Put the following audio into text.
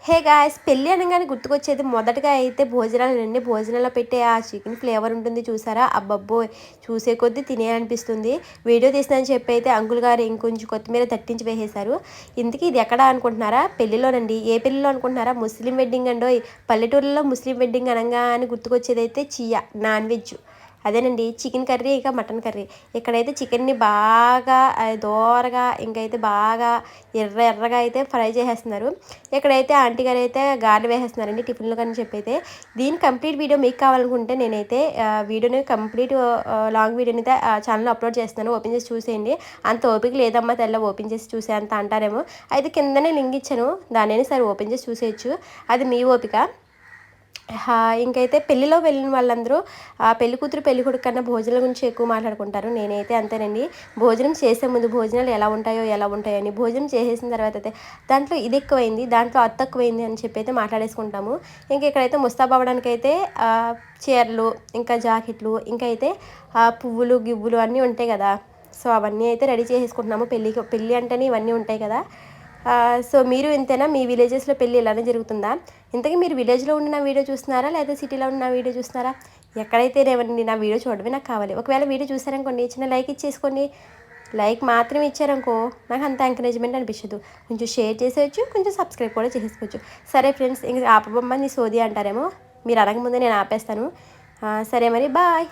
Hey guys, పెళ్ళి అనగానే గుర్తుకొచ్చేది మొదటగా అయితే భోజనాలండి. భోజనాల్లో పెట్టే ఆ చికెన్ ఫ్లేవర్ ఉంటుంది చూసారా, అబ్బబ్బోయ్! చూసే కొద్దీ తినేయాలనిపిస్తుంది. వీడియో తీస్తానని చెప్పి అయితే అంకుల్ గారు ఇంకొంచెం కొత్తిమీర తట్టించి వేసేశారు. ఇంతకీ ఇది ఎక్కడ అనుకుంటున్నారా? పెళ్ళిలోనండి. ఏ పెళ్ళిలో అనుకుంటున్నారా? ముస్లిం వెడ్డింగ్ అండోయ్. పల్లెటూరులో ముస్లిం వెడ్డింగ్ అనగానే గుర్తుకొచ్చేదైతే చియా నాన్ వెజ్. అదేనండి, చికెన్ కర్రీ ఇంకా మటన్ కర్రీ. ఇక్కడైతే చికెన్ని బాగా దోరగా ఇంకైతే బాగా ఎర్రగా అయితే ఫ్రై చేసేస్తున్నారు. ఇక్కడైతే ఆంటీ గారు అయితే గారెలు వేసేస్తున్నారండి టిఫిన్లు కానీ చెప్పి అయితే. దీని కంప్లీట్ వీడియో మీకు కావాలనుకుంటే నేనైతే వీడియోని కంప్లీట్ లాంగ్ వీడియోని అయితే ఛానల్లో అప్లోడ్ చేస్తున్నాను. ఓపెన్ చేసి చూసేయండి. అంత ఓపిక లేదమ్మా తెల్ల ఓపెన్ చేసి చూసే అంత అంటారేమో. అయితే కిందనే లింక్ ఇచ్చాను, దాన్ని సరే ఓపెన్ చేసి చూసేయచ్చు. అది మీ ఓపిక. ఇంకైతే పెళ్ళిలో వెళ్ళిన వాళ్ళందరూ పెళ్లి కూతురు పెళ్లి కొడుకు కన్నా భోజనాల గురించి ఎక్కువ మాట్లాడుకుంటారు. నేనైతే అంతేనండి. భోజనం చేసే ముందు భోజనాలు ఎలా ఉంటాయో అని భోజనం చేసేసిన తర్వాత అయితే దాంట్లో ఇది ఎక్కువైంది, దాంట్లో అది తక్కువైంది అని చెప్పి అయితే మాట్లాడేసుకుంటాము. ఇంక ఇక్కడైతే ముస్తాబ్ అవ్వడానికి అయితే చీరలు, ఇంకా జాకెట్లు, ఇంకా అయితే పువ్వులు గివ్వులు అన్నీ ఉంటాయి కదా. సో అవన్నీ అయితే రెడీ చేసేసుకుంటున్నాము. పెళ్ళి అంటేనే ఇవన్నీ ఉంటాయి కదా. సో మీరు ఇంతేనా? మీ విలేజెస్లో పెళ్ళి ఇలానే జరుగుతుందా? ఇంతకీ మీరు విలేజ్లో ఉన్న వీడియో చూస్తున్నారా, లేదా సిటీలో ఉన్న వీడియో చూస్తున్నారా? ఎక్కడైతేనేవండి, నా వీడియో చూడడమే నాకు కావాలి. ఒకవేళ వీడియో చూసారనుకోండి, చిన్న లైక్ ఇచ్చేసుకోండి. లైక్ మాత్రం ఇచ్చారనుకో నాకు అంత ఎంకరేజ్మెంట్ అనిపించదు. కొంచెం షేర్ చేసేయచ్చు, కొంచెం సబ్స్క్రైబ్ కూడా చేసుకోవచ్చు. సరే ఫ్రెండ్స్, ఇంక ఆపబొమ్మ నీ సోది అంటారేమో, మీరు అడగముందే నేను ఆపేస్తాను. సరే మరి, బాయ్.